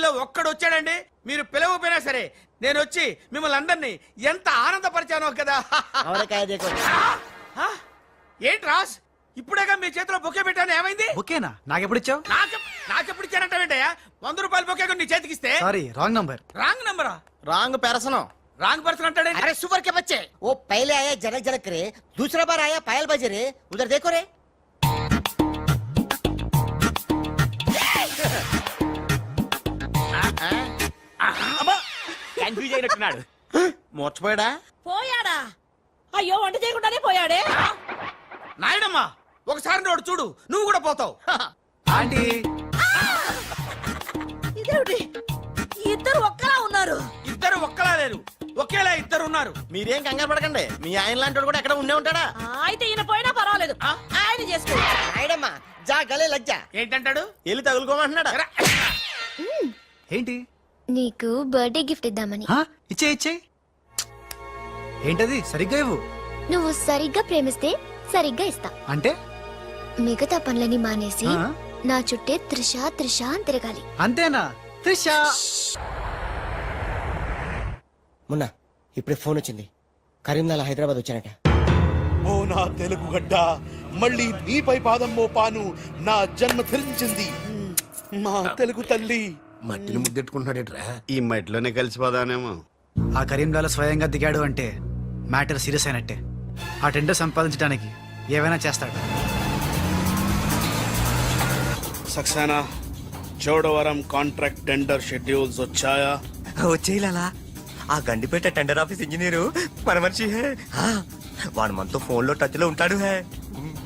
మీలో ఒక్కడు వచ్చాడండి, మీరు పిలవపోయినా సరే నేను వచ్చి మిమ్మల్ని అందరినీ ఎంత ఆనందపరిచానో కదా. ఏంటి రాస్, ఇప్పుడేగా మీ చేతిలో బొకే పెట్టాను, ఏమైంది? ఓకేనా? నాకెప్పుడు ఇచ్చావు? నాకెప్పుడు ఇచ్చానంటావేంటయ్యా? 100 రూపాయలు బొకే నీ చేతికిస్తే. Sorry, wrong number. రాంగ్ నంబరా? Wrong person. रांग पर्सन अंटाडे। अरे सुपर के बच्चे, वो पहले आया जनक जनक रे, दूसरा बार आया पायल बजे रे, उधर देखो रे। కన్ఫ్యూజ్ అయినట్టున్నాడు. మోర్చిపోయాడా? పోయాడా? అయ్యో వంట చేయకుండానే పోయాడే. నాయనమ్మా ఒకసారి నోడు చూడు, నువ్వు కూడా పోతావు. ఆంటీ ఇదేమిటి, ఇద్దరు ఒక్కలా ఉన్నారు. ఇద్దరు ఒక్కలా లేరు, ఒకేలా ఇద్దరు ఉన్నారు. మీరేం కంగారు పడకండి, మీ ఆయన లాంటి కూడా ఎక్కడ ఉండే ఉంటాడా. అయితే ఈయన పోయినా పర్వాలేదు, ఆయన చేసుకో. నాయనమ్మా జా గలే లజ్జ. ఏంటంటాడు? వెళ్ళి తగులుకోమంటున్నాడా? ఏంటి? నీకు బర్త్డే గిఫ్ట్ ఇద్దామని. ఇచ్చే ఇచ్చే. ఏంటది? సరిగ్గా ఇవ్వు. నువ్వు సరిగ్గా ప్రేమిస్తే సరిగ్గా ఇస్తా. అంటే మిగతా పనులని మానేసి నా చుట్టే త్రిష త్రిష అని తిరగాలి. అంతేనా? త్రిష మొన్న ఇప్పుడే ఫోన్ వచ్చింది, కరీంనగర్ హైదరాబాద్ వచ్చానట. ఓ నా తెలుగు గడ్డ, మళ్ళీ నీపై పాదం మోపాను, నా జన్మ ధరించింది మా తెలుగు తల్లి. మట్టిని ముద్దెట్టుకుంటున్నాడేట్రా? ఈ మట్టిలోనే కలిసిపోదానేమో. ఆ కరీంలాలో స్వయంగా దిగాడు అంటే మ్యాటర్ సీరియస్ అయినట్టే. ఆ టెండర్ సంపాదించడానికి ఏవైనా చేస్తాడు. Saxena, Chodavaram contract tender schedules వచ్చాయా? వచ్చేయాలా? ఆ గండిపేట టెండర్ ఆఫీస్ ఇంజనీరు మన మనిషి హే. వాడు మనతో ఫోన్ లో టచ్ లో ఉంటాడు హే.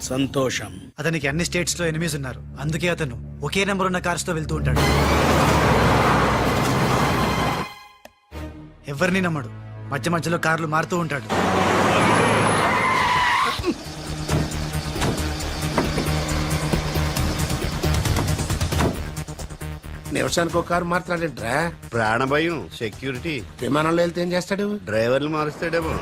సంతోషం. అతనికి అన్ని స్టేట్స్ లో ఎనిమీస్ ఉన్నారు, అందుకే అతను ఒకే నెంబర్ ఉన్న కార్స్ తో వెళ్తూ ఉంటాడు. ఎవరిని నమ్మడు, మధ్య మధ్యలో కార్లు మారుతూ ఉంటాడు. నిమిషానికి ఒక కారు మారుతున్నాడేట్రా? ప్రాణభయం, సెక్యూరిటీ. విమానంలో వెళ్తే ఏం చేస్తాడు? డ్రైవర్లు మారుస్తాడేమో.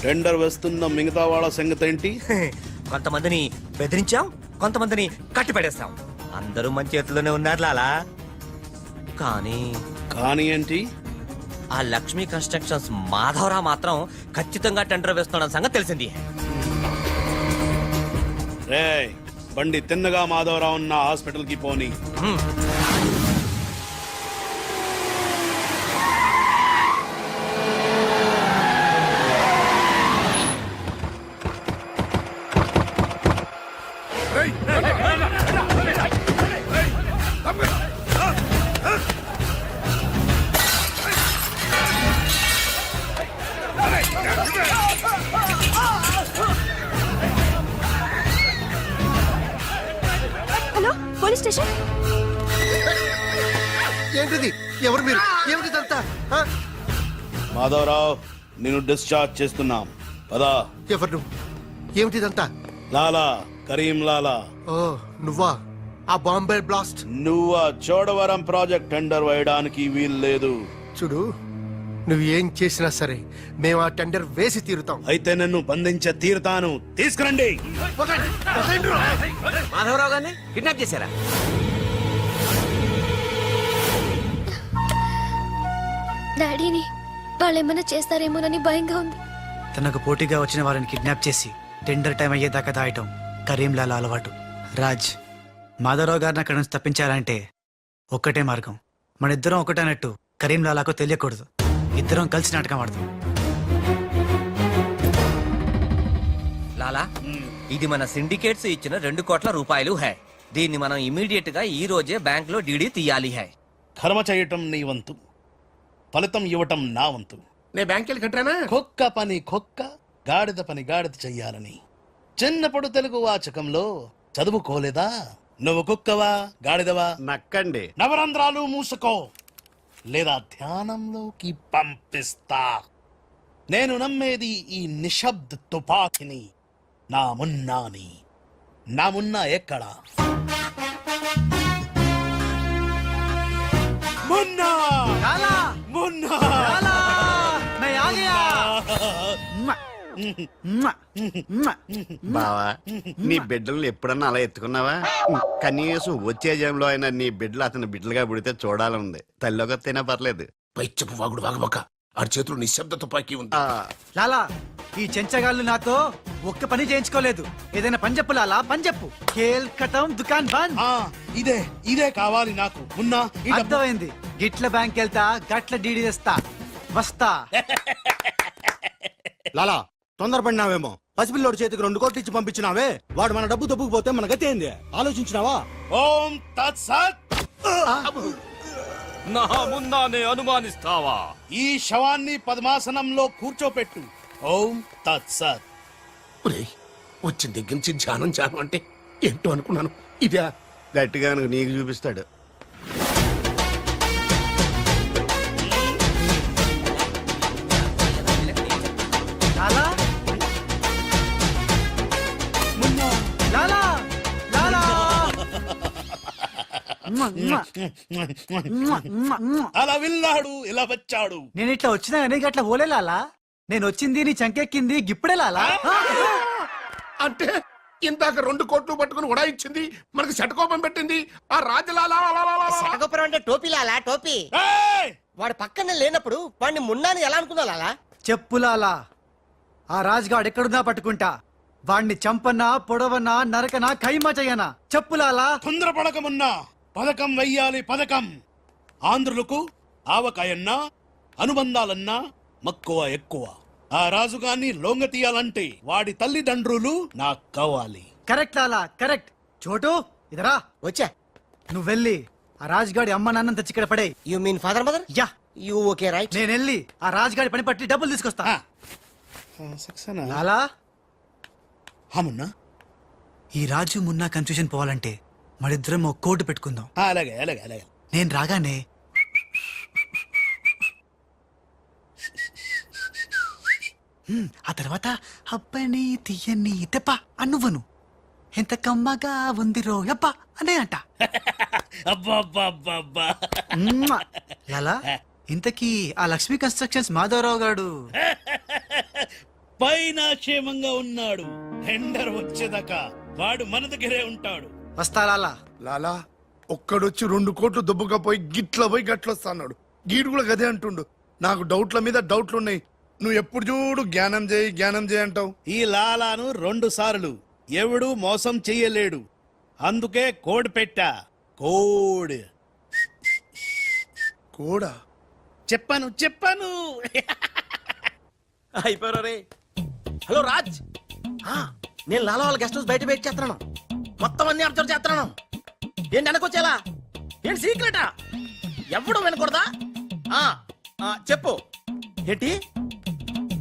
టెండర్ వేస్తున్న మిగతా వాళ్ళ సంగతి ఏంటి? కొంతమందిని బెదిరించాం, కొంతమందిని కట్టి పడేస్తాం. అందరూ మన చేతుల్లోనే ఉన్నారు లాలా. కానీ ఏంటి? ఆ లక్ష్మీ కన్స్ట్రక్షన్స్ మాధవరావు మాత్రం ఖచ్చితంగా టెండర్ వేస్తున్న సంగతి తెలిసింది. రేయ్, బండి తిన్నగా మాధవరావు ఉన్న హాస్పిటల్ కి పోని. Hello, police station. ఏంటిది? ఎవరు మీరు? ఏమిటిదంతా? మాధవరావు, నేను డిశ్చార్జ్ చేస్తున్నాం. పదా. ఎవరు నువ్వు? ఏమిటిదంతా? లాలా, కరీం లాలా. ఓ నువ్వా? ఆ బాంబే బ్లాస్ట్. నువ్వు చోడవరం ప్రాజెక్ట్ టెండర్ వేయడానికి వీలు లేదు. చూడు, నువ్వు ఏం చేసినా సరే మేము ఆ టెండర్ వేసి తీరుతాం. అయితే నన్ను బంధించే తీరుతాను. తీసుకురండి. మాధవరావు గారిని కిడ్నాప్ చేశారా? డాడీని వాళ్ళేమన్నా చేస్తారేమోనని భయంగా ఉంది. తనకు పోటీగా వచ్చిన వారిని కిడ్నాప్ చేసి టెండర్ టైం అయ్యేదాకా దాయటం కరీంలాల అలవాటు. రాజ్, మాధవరావు గారిని అక్కడి నుంచి తప్పించాలంటే ఒక్కటే మార్గం. మన ఇద్దరం ఒకటన్నట్టు కరీంలాలాకు తెలియకూడదు. ఇద్దరం కలిసి నాటకం ఆడతాం. లాలా, ఇది మన సిండికేట్స్ ఇచ్చిన 2 కోట్ల రూపాయలు హై. దీన్ని మనం ఇమీడియట్ గా ఈ రోజే బ్యాంక్ లో డీడీ తీయాలి హై. కర్మ చేయటం నీ వంతు, ఫలితం ఇవ్వటం నా వంతు. నేను బ్యాంక్ వెళ్ళి కట్టానా? కుక్క పని కుక్క, గాడిద పని గాడిద చెయ్యాలని చిన్నప్పుడు తెలుగు వాచకంలో చదువుకోలేదా? నువ్వు కుక్కవా గాడిదవా? నక్కండి. నవరంధ్రాలు మూసుకో, లేదా ధ్యానంలోకి పంపిస్తా. నేను నమ్మేది ఈ నిశ్శబ్ద తుపాకిని. నా మున్నాని. నా మున్నా ఎక్కడా? మున్నా! మున్నా! మ్మ! మ్మ! బావా నీ బిడ్డలను ఎప్పుడన్నా అలా ఎత్తుకున్నావా కనీసం వచ్చే జంలో అయినా నీ బిడ్డలు అతని బిడ్డలుగా పుడితే చూడాలనుంది తల్లిలోకి తినా పర్లేదు పైచ్చపు వాగుడు వాగబోక ఆడి చేతిలో నిశ్శబ్ద తుపాకీ ఉంది. ఆ, లాలా ఈ చెంచగాళ్ళు నాతో ఒక్క పని చేయించుకోలేదు. ఏదైనా పని చెప్పు లాలా, పని చెప్పు. కేల్ కటం దుకాన్ బంద్. ఆ, ఇదే కావాలి నాకు. మున్నా ఈ డబ్బు- అర్థమైంది. గిట్ల బ్యాంక్ వెళ్తా, గట్ల డీడీ తెస్తా, వస్తా. లాలా తొందరపడినావేమో. పసిపిల్లోడి చేతికి 2 కోట్లు ఇచ్చి పంపించినావే, వాడు మన డబ్బు దొబ్బుకుపోతే మన గతి ఏంది ఆలోచించినావా? ఓం తత్సత్. నా ముందానే అనుమానిస్తావా? ఈ శవాన్ని పద్మాసనంలో కూర్చోపెట్టు. ఓం తత్సత్. ఒరేయ్, వచ్చిన దగ్గర నుంచి ధ్యానం అంటే ఏంటో అనుకున్నాను. ఇదే గట్టిగా నీకు చూపిస్తాడు. లాలా లాలా లాలా. మ్మ! మ్మ! మ్మ! మ్మ! మ్మ! అలా వెళ్ళాడు, ఇలా వచ్చాడు. నేను ఇట్లా వచ్చినా కానీ గట్ల పోలే లాలా. నేను వచ్చింది నీ చంకెక్కింది గిప్పుడే లాలా. అంటే ఇందాక 2 కోట్లు పట్టుకుని ఉడాయించింది, మనకు శటకోపం పెట్టింది ఆ రాజలాలా. శటగొప్పరం అంటే టోపీ లాలా, టోపీ. ఏయ్! వాడు పక్కన లేనప్పుడు వాడిని మున్నాని ఎలా అనుకున్నా లాలా? చెప్పు లాలా. ఆ రాజుగాడు ఎక్కడున్నా పట్టుకుంటా. వాణ్ణి చంపన్నా, పొడవన్నా, నరకనా, ఖైమా చెయ్యనా. చెప్పు లాలా. తొందరపడకమున్నా పథకం వెయ్యాలి. పథకం ఆంధ్రులకు ఆవకాయన్నా అనుబంధాలన్నా మక్కువ ఎక్కువ. ఆ రాజుగాన్ని లొంగ తీయాలంటే వాడి తల్లిదండ్రులు నాకు కావాలి. కరెక్ట్ లాలా, కరెక్ట్. చోటు ఇదరా, వచ్చా. నువ్వు వెళ్ళి ఆ రాజుగాడి అమ్మ నాన్న తెచ్చి ఇక్కడ పడే. You mean father mother? Yeah, you okay right. నేను వెళ్ళి ఆ రాజుగాడి పని పట్టి డబ్బులు తీసుకొస్తా. సక్సేనా? లాలా, హమున్నా ఈ రాజు మున్నా కన్ఫ్యూజన్ పోవాలంటే మరిద్దరం ఒక కోటు పెట్టుకుందాం. అలాగే అలాగే అలాగే. నేను రాగానే ఆ తర్వాత అబ్బని తీయని తెప్ప అనువ్వను ఎంత కమ్మగా ఉంది రోయప్ప అనే అంట. అబ్బా మ్మ్. లాలా, ఇంతకీ ఆ లక్ష్మీ కన్స్ట్రక్షన్స్ మాధవరావు గారు పైన క్షేమంగా ఉన్నాడు. టెండర్ వచ్చేదాకా వాడు మన దగ్గరే ఉంటాడు. వస్తా లాలా. లాలా ఒక్కడొచ్చి 2 కోట్లు దుబ్బకపోయి గిట్ల పోయి గట్లొస్తాడు. గీడు కూడా గదే అంటుండు. నాకు డౌట్ల మీద డౌట్లు ఉన్నాయి. నువ్వు ఎప్పుడు చూడు జ్ఞానం చేయి అంటావు. ఈ లాలాను 2 సార్లు ఎవడు మోసం చెయ్యలేడు. అందుకే కోడ్ పెట్టా. కోడ్ కూడా చెప్పాను. అయిపోయారు రే. హలో రాజ్, నేను లాలా వాళ్ళ గెస్ట్ హౌస్ బయట వెయిట్ చేస్తున్నాను. మొత్తం అన్ని అబ్జర్వ్ చేస్తున్నాను. ఏంటి వెనకొచ్చేలా? ఏంటి సీక్రెటా? ఎవడు వినకూడదా? చెప్పు. ఏంటి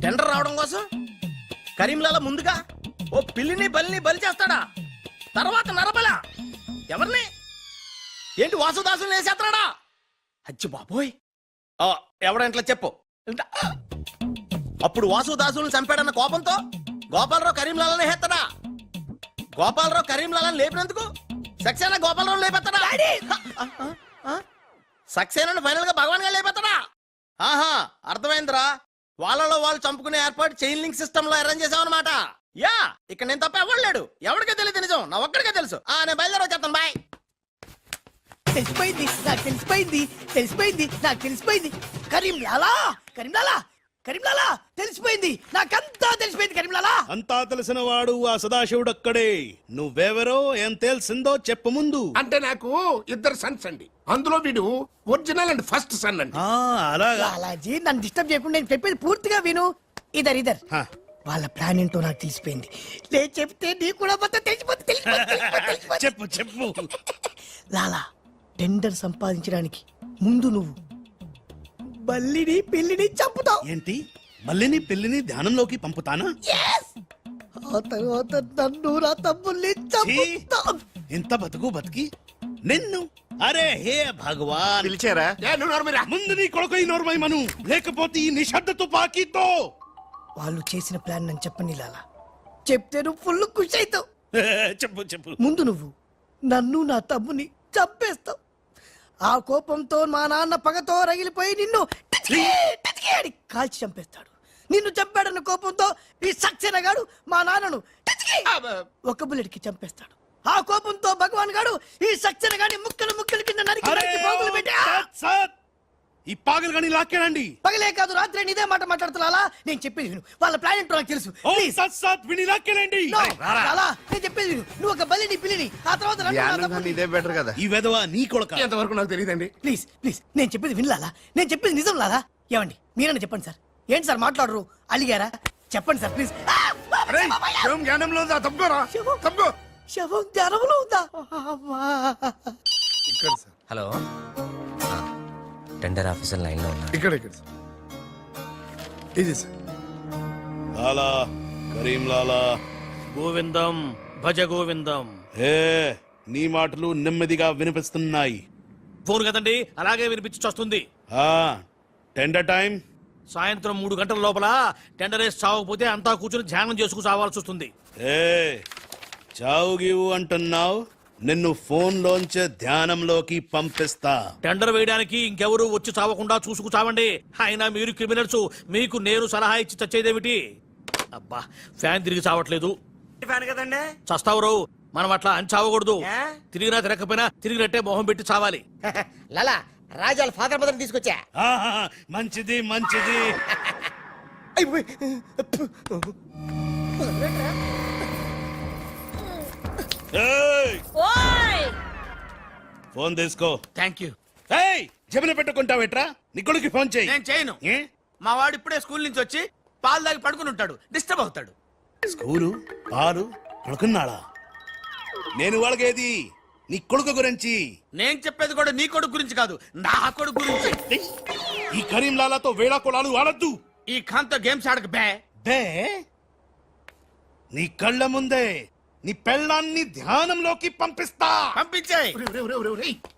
టెండర్ రావడం కోసం కరీంలాలా ముందుగా ఓ పిల్లిని బలిని బలి చేస్తాడా? తర్వాత నరబల ఎవరిని? ఏంటి వాసుదాసుని వేసేస్తాడా? అచ్చి బాబోయ్, ఎవడంట్లా చెప్పు. అప్పుడు వాసుదాసులను చంపాడన్న కోపంతో గోపాలరావు కరీంలాలని హేత్తడా? గోపాలరావు కరీంలాలని లేపినందుకు సక్సేనా గోపాలరావు లేపెత్తడా? సక్సేనాను ఫైనల్ గా భగవాన్ గా లేపెత్తడా? ఆహా, అర్థమైందిరా. వాళ్ళలో వాళ్ళు చంపుకునే ఏర్పాటు చైన్ లింక్ సిస్టమ్ లో అరేంజ్ చేసామన్నమాట. యా, ఇక్కడ నేను తప్ప ఎవరు లేడు. ఎవరికే తెలియదు నిజం, నా ఒక్కడికే తెలుసు. నేను బయలుదేరి వచ్చేస్తాను. బాయ్. తెలిసిపోయింది నాకు, తెలిసిపోయింది నాకు, తెలిసిపోయింది. కరీంలాలా తెలిసిపోయింది నాకంతా, తెలిసిపోయింది కరీంలాలా. అంతా తెలిసిన వాడు ఆ సదాశివుడు అక్కడే. నువ్వెవరో ఏం తెలిసిందో చెప్పు ముందు. అంటే నాకు 2 సన్స్ అండి. అందులో వీడు ఒరిజినల్ అండ్ ఫస్ట్ సన్ అండి. అలాగా. లాలాజీ నన్ను డిస్టర్బ్ చేయకుండా నేను చెప్పేది పూర్తిగా విను. ఇదర్ హా. వాళ్ళ ప్లాన్ ఏంటో నాకు తెలిసిపోయింది. నేను చెప్తే నీకు కూడా మొత్తం తెలిసిపోతుంది. చెప్పు. లాలా, టెండర్ సంపాదించడానికి ముందు నువ్వు బల్లిని పిల్లిని చంపుతావు. ఏంటి మళ్ళీ పెళ్లిని ధ్యానంలోకి పంపుతానా? ఆ తర్వాత నన్ను నా తమ్ముల్ని చంపుతావు. ఇంత బతికి నిన్ను. అరే హే భగవాన్, పిలిచారా? ముందు నీ కొడుకు ఈ నోర్మై మను, లేకపోతే ఈ నిశ్శబ్ద తుపాకీతో. వాళ్ళు చేసిన ప్లాన్ నన్ను చెప్పని లాలా. చెప్తే నువ్వు ఫుల్ ఖుషి అవుతావు. చెప్పు. ముందు నువ్వు నన్ను నా తమ్ముని చంపేస్తావు. ఆ కోపంతో మా నాన్న పగతో రగిలిపోయి నిన్ను టిచికి టిచికి అని కాల్చి చంపేస్తాడు. నిన్ను చంపాడన్న కోపంతో ఈ సక్సేనా గాడు మా నాన్నను టిచ్కి ఒక బుల్లెట్ కి చంపేస్తాడు. ఆ కోపంతో భగవాన్ గాడు ఈ సక్సేనా గాని ముక్కలు కింద నరికి నరికి పోగులు పెట్టి ఈ పాగలు కానీ లాక్కేనండి. పగలే కాదు రాత్రి ఇదే మాట మాట్లాడుతున్నా. నేను చెప్పేది విను, వాళ్ళ ప్లాన్ ఏంటో నాకు తెలుసు. Please. విని లాక్కేనండి. No, లాలా, నేను చెప్పేది విను. నువ్వు ఒక బలిని పిల్లిని ఆ తర్వాత నన్ను నా ధ్యానం తమ్ముడిని. కన్నా ఇదే బెటర్ కదా. ఈ వెధవ నీ కొడక. ఎంతవరకు నాకు తెలియదండి. ప్లీజ్ ప్లీజ్ నేను చెప్పేది వినలాలా, నేను చెప్పేది నిజం లాలా. ఏమండి మీరన్నా చెప్పండి సార్. ఏంటి సార్ మాట్లాడరు, అలిగారా? చెప్పండి సార్ ప్లీజ్. అరేయ్, శవం జ్ఞానంలో ఉందా? తప్పుకోరా, శవం. తప్పుకో. శవం ధ్యానంలో ఉందా? అమ్మా. ఇక్కడ sir, hello tender officer line లో ఉన్నా. ఇక్కడ సార్. ఇది సార్. లాలా కరీం లాలా. గోవిందం భజ గోవిందం. ఏ నీ మాటలు నెమ్మదిగా వినిపిస్తున్నాయి. ఫోన్ కదండి, అలాగే వినిపించి వస్తుంది. ఆ టెండర్ టైం సాయంత్రం 3 గంటల లోపల టెండర్ వేసి చావకపోతే అంతా కూర్చొని ధ్యానం చేసుకు చావాల్సి వస్తుంది. ఏ చావు గీవు అంటున్నావు, నిన్ను ఫోన్ లోంచే ధ్యానంలోకి పంపిస్తా. టెండర్ వేయడానికి ఇంకెవరు వచ్చి చావకుండా చూసుకు చావండి. అయినా మీరు క్రిమినల్స్, మీకు నేను సలహా ఇచ్చి చచ్చేదేమిటి? అబ్బా ఫ్యాన్ తిరిగి చావట్లేదు. ఫ్యాన్ కదండి. చస్తావు మనం అట్లా అని చావకూడదు. తిరిగినా తిరగకపోయినా తిరిగినట్టే మొహం పెట్టి చావాలి. లాలా, రాజాల ఫాదర్ మదర్ తీసుకొచ్చా. ఆహా, మంచిది మంచిది. ఏయ్, ఓయ్ ఫోన్ తీసుకో. Thank you. ఏయ్ జబిన పెట్టుకుంటావేట్రా? నీ కొడుకు ఫోన్ చేయి. నేను చేయను. ఏ? మా వాడు ఇప్పుడే స్కూల్ నుంచి వచ్చి పాలు తాగి పడుకుని ఉంటాడు, డిస్టర్బ్ అవుతాడు. స్కూలు పాలు పడుకున్నాడా? నేను వాళ్ళకేది నీ కొడుకు గురించి. నేను చెప్పేది కూడా నీ కొడుకు గురించి కాదు, నా కొడుకు గురించి. ఈ కరీం లాలాతో వేళా కొలాలు ఆడద్దు. ఈ ఖాన్తో గేమ్స్ ఆడక బే. బే నీ కళ్ళ ముందే నీ పెళ్ళాన్ని ధ్యానంలోకి పంపిస్తా. పంపించేయ్.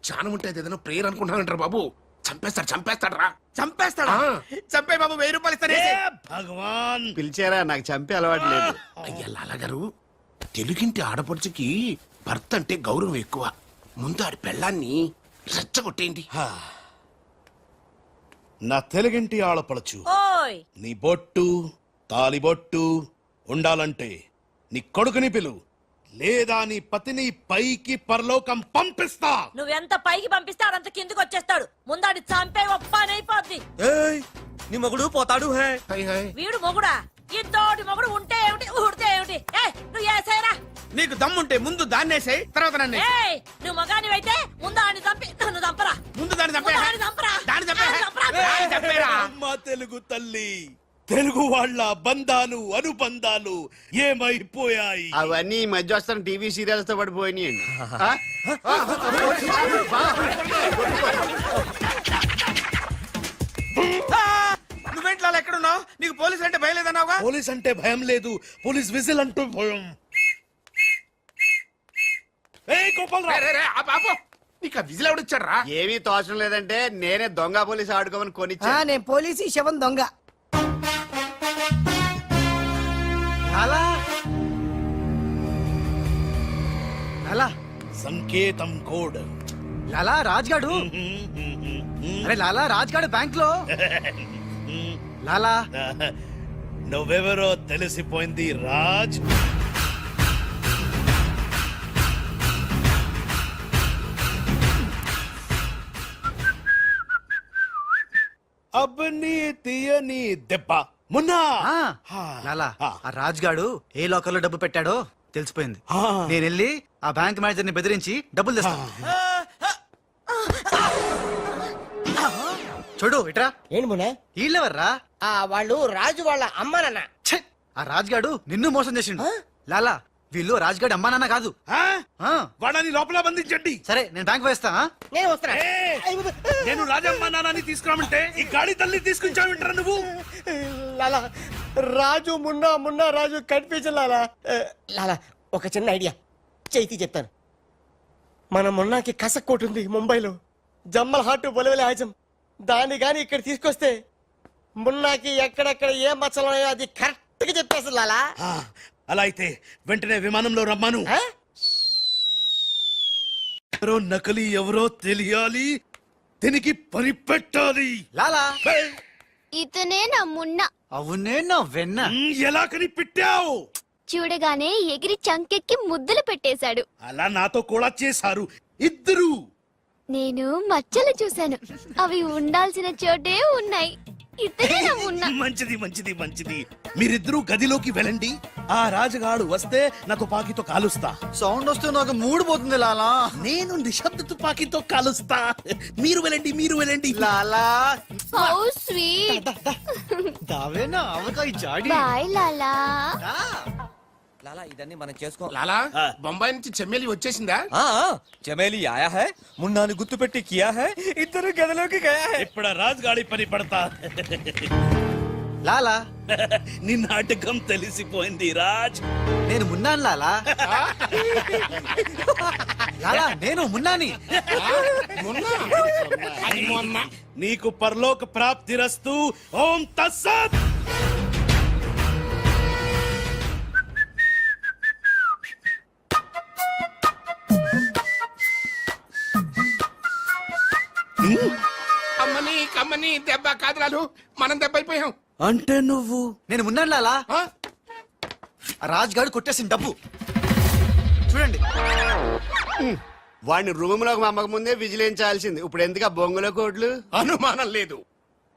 చాలా ఉంటే ఏదైనా ప్రేయర్ అనుకుంటానంటారు బాబు. చంపేస్తాడు రా. చంపేస్తాడా? చంపే బాబు, 1000 రూపాయలు ఇస్తానే. ఏ భగవాన్. పిలిచారా? నాకు చంపే అలవాటు లేదు. అయ్యా లాలగారు, తెలుగింటి ఆడపడుచుకి భర్త అంటే గౌరవం ఎక్కువ. ముందు ఆడి పెళ్ళాన్ని రెచ్చగొట్టేయండి. నా తెలుగింటి ఆడపడచ్చు ఓయ్ నీ బొట్టు తాలిబొట్టు ఉండాలంటే నీ కొడుకుని పిలు, లేదా నీ పతిని పైకి పరలోకం పంపిస్తా. నువ్వెంత పైకి పంపిస్తాడు అంత కిందకి వచ్చేస్తాడు. ముందాడి చంపే ఒప్పనైపోద్ది. ఏయ్ నీ మొగుడు పోతాడు హే. Hi hi. వీడు మొగుడా? ఇంతోటి మొగుడు ఉంటే ఏమిటి, ఊడితే ఏమిటి? ఏయ్ నువ్వు ఏసేరా. నీకు దమ్ముంటే ముందు దాన్నేసాయి, తర్వాత నన్ను. ఏయ్ నువ్వు మగానివైతే ముందు ఆడిని చంపి నన్ను చంపరా. ముందు దాన్ని చంపే. ముందు ఆడిని చంపరా. దాన్ని చంపే. దాన్ని చంపరా. దాన్ని చంపేరా. అమ్మ తెలుగు తల్లి, తెలుగు వాళ్ళ బంధాలు అనుబంధాలు ఏమైపోయాయి? అవన్నీ ఈ మధ్య వస్తున్న టీవీ సీరియల్స్ తో పడిపోయినాయండి. ఆ? నువ్వేంట్లో ఎక్కడున్నావు? నీకు పోలీసు అంటే భయం లేదన్నావుగా. పోలీస్ అంటే భయం లేదు, పోలీస్ విజిల్ అంటూ భయం. ఏయ్ గోపాలరావు, రే, రే, ఆ బాబు, నీకు ఆ విజిల్ ఎవడిచ్చాడు రా? ఏమీ తోచడం లేదంటే నేనే దొంగ పోలీస్ ఆడుకోమని కొనిచ్చా. నేను పోలీసు, ఈ శవం దొంగ. లాలా లాలా సంకేతం కోడ్. లాలా రాజ్గాడు. అరే లాలా రాజ్గాడు బ్యాంక్ లో. లాలా నువ్వెవరో తెలిసిపోయింది రాజ్. అబ్బని తీయని దెబ్బ మున్నా. లాలా ఆ రాజ్గాడు ఏ లోకల్ లో డబ్బు పెట్టాడో తెలిసిపోయింది. ఆ. నేను వెళ్ళి ఆ బ్యాంక్ మేనేజర్ ని బెదిరించి డబ్బులు తెస్తాను. చూడు ఇట్రా. ఏంటి మొన్న వీళ్ళెవర్రా? వాళ్ళు రాజు వాళ్ళ అమ్మ నాన్న. ఛే! ఆ రాజ్గాడు నిన్ను మోసం చేసిండు. లాలా వీళ్ళు రాజ్గాడు అమ్మా నాన్న కాదు. ఆ? ఆ, వాడని లోపల బంధించండి. సరే నేను బ్యాంక్ వేస్తా. నేను వస్తున్నా. నేను రాజమ్మ నాన్నని తీసుకురామంటే ఈ గాడి తల్లి తీసుకొచ్చావింటరా నువ్వు? లాలా రాజు మున్నా రాజు కన్ఫ్యూజన్ లాలా. లాలా ఒక చిన్న ఐడియా చేతి చెప్తాను. మన మున్నాకి కసక్కోటు ఉంది ముంబైలో, జమ్మల్ హాటు బొలవెల హాజం. దాన్ని గాని ఇక్కడ తీసుకొస్తే మున్నాకి ఎక్కడెక్కడ ఏ మచ్చలు ఉన్నాయో అది కరెక్ట్ గా చెప్పేస్తుంది లాలా. ఆ, అలా అయితే వెంటనే విమానంలో రమ్మాను. ఆ? ఎవరో నకలి ఎవరో తెలియాలి, దీనికి పని పెట్టాలి. లాలా ఇతనే నా మున్న. అవునే నా వెన్న. ఎలా కనిపెట్టావు? చూడగానే ఎగిరి చంకెక్కి ముద్దులు పెట్టేశాడు. అలా నాతో కూడా చేశారు ఇద్దరు. నేను మచ్చలు చూశాను, అవి ఉండాల్సిన చోటే ఉన్నాయి. ఇద్దరే నా మున్నా. మంచిది మంచిది మంచిది. మీరిద్దరూ గదిలోకి వెళ్ళండి. ఆ రాజుగాడు వస్తే నా తుపాకీతో కాలుస్తా. సౌండ్ వస్తే నాకు మూడు పోతుంది లాలా. నేను నిశ్శబ్ద తుపాకీతో కాలుస్తా. మీరు వెళ్ళండి. లాలా how sweet. దావేనా avakaya Jadi. Bye లాలా. లాలా ఇదన్నీ మనం చేసుకో. లాలా బొంబాయి నుంచి చెమ్మేలి వచ్చేసిందా? చమేలి ఆయా హై, మున్నాని గుర్తు పెట్టి కియా హై, ఇద్దరు గదిలోకి గయా హై. ఇప్పుడు రాజుగాడి పని పడతా. లాలా నీ నాటకం తెలిసిపోయింది రాజ్. నేను మున్నాను లాలా. లాలా నేను మున్నాని. నీకు పరలోక ప్రాప్తిరస్తు. ఓం తస్సత్. అమ్మని కమ్మని దెబ్బ కాదురాలు, మనం దెబ్బ అయిపోయాం. అంటే నువ్వు నేను మున్నాను లాలా. ఆ? రాజ్ గారు కొట్టేసిన డబ్బు చూడండి. వాడిని రూమ్ లోకి మమ్మక ముందే విజిలించాల్సింది. ఇప్పుడు ఎందుకు ఆ బొంగుల కోట్లు? అనుమానం లేదు.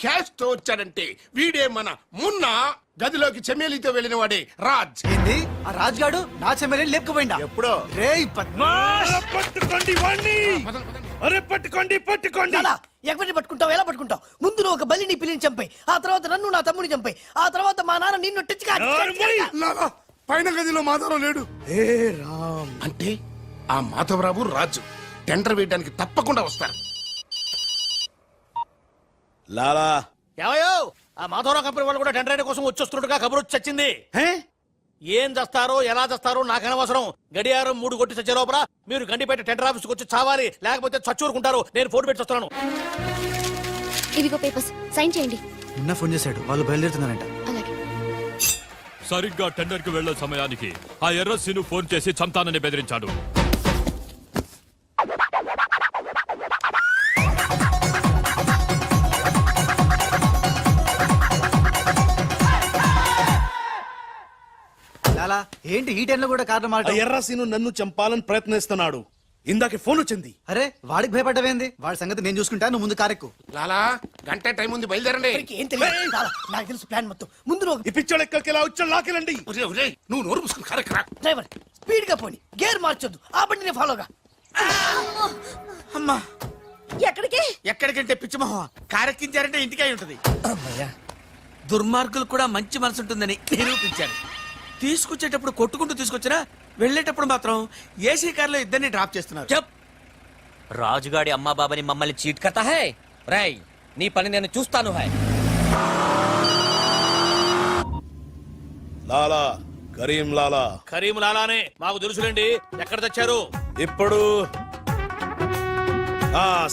క్యాష్ తో వచ్చాడంటే వీడే మన మున్న. గదిలోకి చెమ్మేలితో వెళ్ళిన వాడే రాజ్. ఏంది ఆ రాజ్ గాడు నా చెమ్మెల్ని లేపుకుపోయిందా? ఎప్పుడో రేయ్ పద్మా. పట్టుకోండి వాణ్ణి. అరే పట్టుకోండి. ఎక్కడిని పట్టుకుంటావు, ఎలా పట్టుకుంటావు? ముందు నువ్వు ఒక బలిని పిల్లిని చంపాయి, ఆ తర్వాత నన్ను నా తమ్ముని చంపాయి, ఆ తర్వాత మా నాన్న నిన్ను లాలా పైన గదిలో మాధవరావు లేడు. అంటే ఆ మాధవరావు రాజు టెండర్ వేయడానికి తప్పకుండా వస్తారు. లాలా ఏమయ్యో, ఆ మాధవరావు కంపెనీ వాళ్ళు కూడా టెండర్ కోసం వచ్చేస్తున్నట్టుగా కబురు వచ్చి చచ్చింది. ఏం చేస్తారో ఎలా చేస్తారో నాకు అనవసరం. గడియారం 3 కొట్టి చచ్చే లోపల మీరు గండిపేట టెండర్ ఆఫీస్కి వచ్చి చావాలి, లేకపోతే చచ్చూరుకుంటారు. నేను ఫోన్ పెట్టి వస్తున్నాను. ఇవిగో పేపర్స్, సైన్ చేయండి. నిన్న ఫోన్ చేశాడు, వాళ్ళు బయలుదేరుతున్నారంట. అలాగే. సరిగ్గా టెండర్ కి వెళ్లే సమయానికి ఆ ఎర్రస్సీను ఫోన్ చేసి చంతానని బెదిరించాడు. లాలా ఏంటి ఈ టైంలో కూడా కారణం ఆ మాట? ఎర్రసీను నన్ను చంపాలని ప్రయత్నిస్తున్నాడు. ఇందాక ఫోన్ వచ్చింది. అరే వాడికి భయపడ్డవేంది? వాడి సంగతి నేను చూసుకుంటా, నువ్వు ముందు కారెక్కు. లాలా గంట టైం ఉంది, బయలుదేరండి. ఏం తెలియదు లాలా, నాకు తెలుసు ప్లాన్ మొత్తం. ముందు నువ్వు ఈ పిచ్చోడు ఎక్కడికి ఇలా వచ్చాడు, లాకెళ్ళండి. నువ్వు నోరు పుసుకుని కరెక్ట్. డ్రైవర్ స్పీడ్ గా పోని, గేర్ మార్చొద్దు, ఆ బండిని ఫాలోగా. అమ్మా, ఎక్కడికి? ఎక్కడికంటే పిచ్చిమోహం కారెక్కించారంటే ఇంటికి అయి ఉంటది. దుర్మార్గులు కూడా మంచి మనసు ఉంటుందని నిరూపించారు. తీసుకొచ్చేటప్పుడు కొట్టుకుంటూ తీసుకొచ్చినా వెళ్ళేటప్పుడు మాత్రం ఏసీ కార్లో ఇద్దరిని డ్రాప్ చేస్తున్నారు. చెప్ రాజుగాడి అమ్మా బాబాని మమ్మల్ని చీట్ కర్తా హై. రేయ్ నీ పని నేను చూస్తాను హై. లాలా కరీం లాలా. కరీం లాలానే మాకు తెలుసులేండి. ఎక్కడ తెచ్చారు? ఇప్పుడు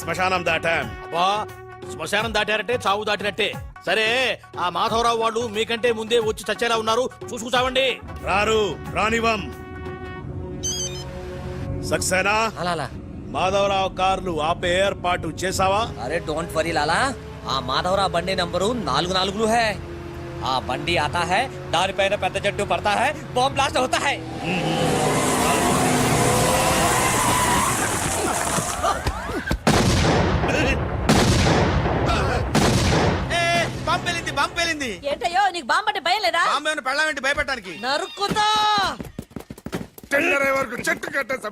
శ్మశానం దాటాం. అబ్బా, శ్మశానం దాటారంటే చావు దాటినట్టే. సరే, ఆ మాధవరావు వాళ్ళు మీకంటే ముందే వచ్చి చచ్చేలా ఉన్నారు, చూసుకుచావండి. రానివం. సక్సేనా లాలా మాధవరావు కార్లు ఆపే ఏర్పాటు చేసావా? అరే డోంట్ వరీ లాలా, ఆ మాధవరావు బండి నంబరు 44 హై. ఆ బండి ఆతా హై, దానిపైన పెద్ద జట్టు పడతా హై, బాంబ్ బ్లాస్ట్ అవుతా హై. పంపేలింది. ఏంటయ్యో నీకు బాంబంటే భయం లేదా? బాంబేని పెళ్ళామేంటి భయపెట్టడానికి? నరుకుతా. టెండర్ వరకు చెట్టు కట్టేసా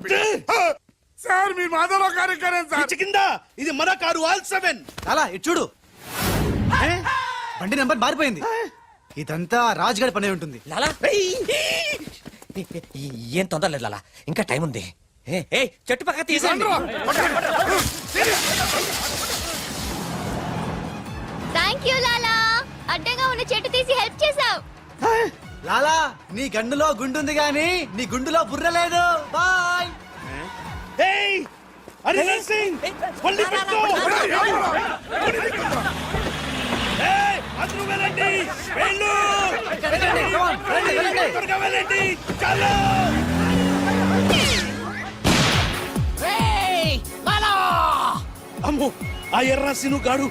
సార్. మీ మాధవరావు కార్యక్రమం సార్. పిచ్చి కింద ఇది మన కారు ఆల్-7. లాలా ఇటు చూడు, బండి నెంబర్ మారిపోయింది. ఇదంతా రాజ్ గారి పనే ఉంటుంది. లాలా ఏం తొందర లేదు లాలా, ఇంకా టైం ఉంది. ఏ చెట్టు పక్క తీసేయండి. థ్యాంక్ యూ లాలా, అడ్డంగా ఉన్న చెట్టు తీసి హెల్ప్ చేసావు. లాలా నీ గండులో గుండుంది గాని నీ గుండులో బుర్ర లేదు. బాయ్. హరి సింగ్ బండి పెట్టు. అందరూ వెళ్ళండి. వెళ్ళు. త్వరగా వెళ్ళండి. చలో. అమ్మో, ఆ ఎర్రసీను గాడు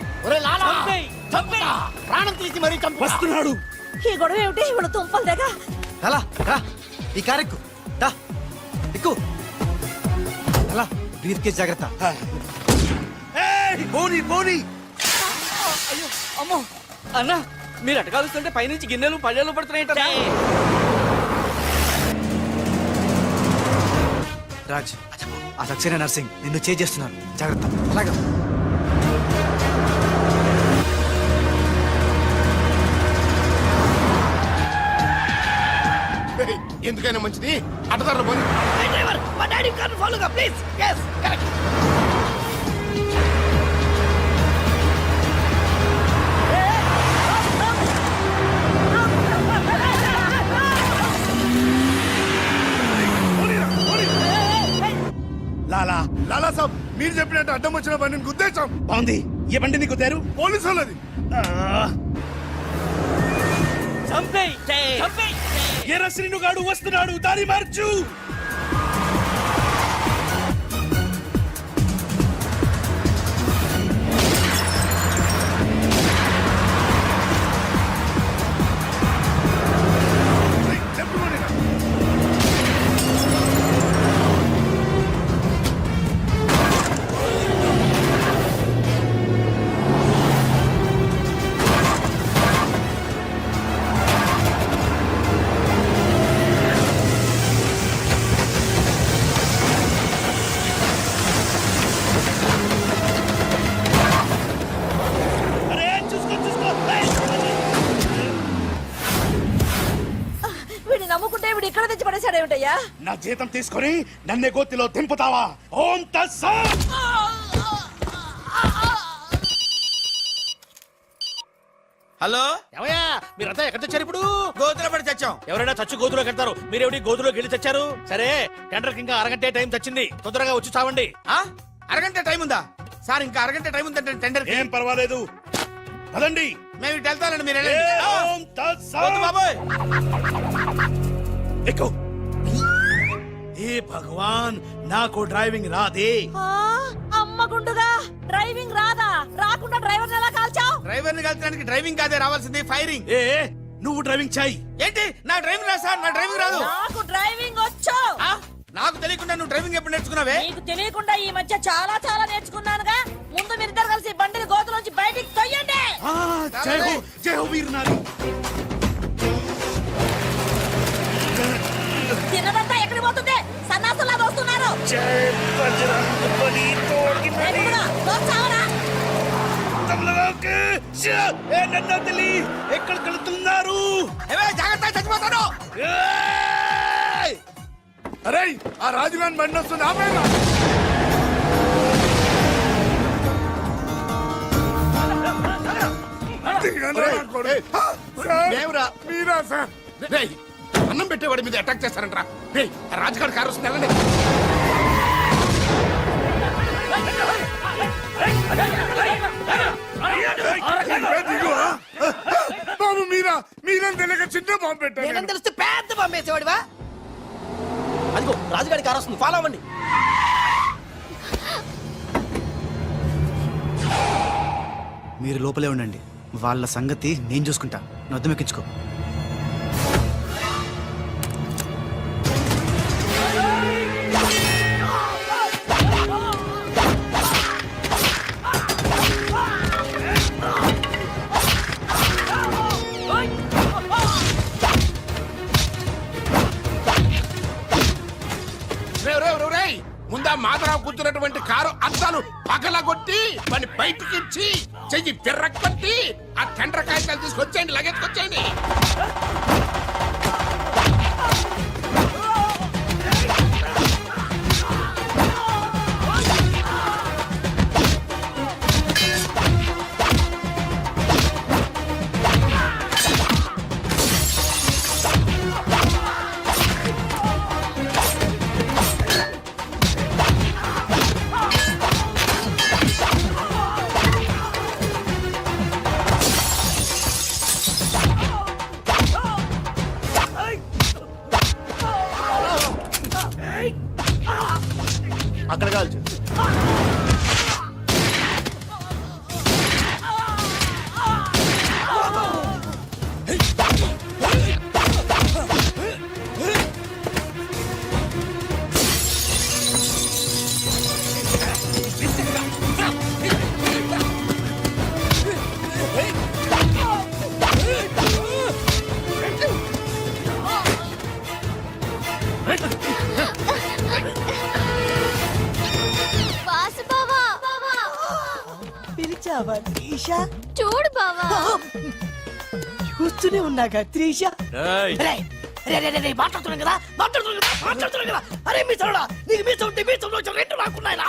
చంపుతా. ప్రాణం తీసి మరీ చంపుతా. వస్తున్నాడు. ఈ గొడవ ఏమిటి ఇవాళ తుంపలు దగ్గర అలా రా ఈ కార్ ఎక్కు దా ఎక్కు అలా బ్రీఫ్ కేస్ జాగ్రత్త పోనీ పోనీ. అమ్మో అన్న మీరు అటకాలుస్తుంటే పైనుంచి గిన్నెలు పళ్ళెలు పడుతున్నాయి. రాజ్ ఆ సక్సేనా నర్సింగ్ నిన్ను చేస్తున్నారు జాగ్రత్త అలాగా ఏయ్, ఎందుకైనా మంచిది అడ్డదారులు పోనీ. Please correct. లాలా లాలా సాబ్ మీరు చెప్పినట్టు అడ్డం వచ్చిన బండిని గుద్దేశాం. బాగుంది. ఏ బండి నీకు తేరు? పోలీసు వాళ్ళది. ఎర్ర శ్రీనుగాడు వస్తున్నాడు, దారి మార్చు. చెప్పు పోనీరా. అరే చూసుకో చూసుకో. ఏయ్! వీడిని నమ్ముకుంటే వీడు ఇక్కడ తెచ్చి పడేశాడేమిటయ్యా నా జీతం తీసుకొని నన్నే గోతిలో దింపుతావా? ఓం తస్సత్. హలో ఏమయ్యా మీరంతా ఎక్కడ తెచ్చారు ఇప్పుడు? గోతులో పడి చచ్చాం. ఎవరైనా చచ్చి గోతులో కడతారు, మీరేమిటి గోతులోకి వెళ్ళి తెచ్చారు? సరే టెండర్కి ఇంకా అరగంటే టైం తెచ్చింది, తొందరగా వచ్చి చావండి. ఆ? అరగంట టైం ఉందా సార్? ఇంకా అరగంట టైం ఉందంటే టెండర్ ఏం పర్వాలేదు, పదండి. మేము ఇటు వెళ్తానండి, మీరు ఏ, వెళ్ళండి. ఆ, ఓం తస్సత్. వద్దు బాబోయ్. ఎక్కు. ఏ భగవాన్, నాకు డ్రైవింగ్ రాదే. ఆ, అమ్మ గుండుగా డ్రైవింగ్ రాదా? రాకుండా డ్రైవర్ ఎలా కాల్చావు? డ్రైవర్ని కలిసడానికి డ్రైవింగ్ కాదే రావాల్సింది, ఫైరింగ్. ఏ నువ్వు డ్రైవింగ్ చేయి. ఏంటి నా డ్రైవింగ్ రాదు సార్, నా డ్రైవింగ్ రాదు. నాకు డ్రైవింగ్ వచ్చు. ఆ? నాకు తెలియకుండా నువ్వు డ్రైవింగ్ ఎప్పుడు నేర్చుకున్నావే? నీకు తెలియకుండా ఈ మధ్య చాలా చాలా నేర్చుకున్నానుగా. ముందు మీరిద్దరు కలిసి బండిని గోతులోంచి బయటికి తొయ్యండి. ఆ, జై హో, జై హో వీర్ నారి. తిన్నదంతా ఎక్కడికి పోతుంది? సన్నాసులా దోస్తున్నారు. ఎక్కడ కలుతున్నారు? ఏవే, జాగ్రత్త, చచ్చిపోతాను. ఏయ్! అరే ఆ రాజుగాని బండి వస్తుంది ఆపేనా. మేమురా. మీరా సార్? రేయ్, అన్నం పెట్టేవాడి మీద అటాక్ చేస్తారంట్రా. రేయ్, ఆ రాజుగారి కారు వస్తుంది వెళ్ళండి. దిగువా? బాబు మీరా? మీరని తెలియక చిన్న బాంబు పెట్టాను నేను. తెలిస్తే పెద్ద పంపేసేవాడివా? అదిగో రాజుగారి కారు వస్తుంది, ఫాలో అవ్వండి. మీరు లోపలే ఉండండి, వాళ్ళ సంగతి నేను చూసుకుంటా. నొద్దం ఎక్కించుకో. రేయ్, ముందా మాధవరావు కూర్చున్నటువంటి కారు అద్దాలు పగలగొట్టి వాడిని బయటికి ఇచ్చి చెయ్యి పిర్రకొట్టి ఆ టెండర్ కాగితాలు తీసుకొచ్చేయండి, లగెత్తుకొచ్చేయండి. వచ్చావా త్రీష? చూడు బావా. చూస్తూనే ఉన్నాగా త్రీష. మాట్లాడుతున్నాం కదా. అరే మీ చోడా నీకు మీ చోటు మీ చోటు రెండు నాకున్నాయిరా.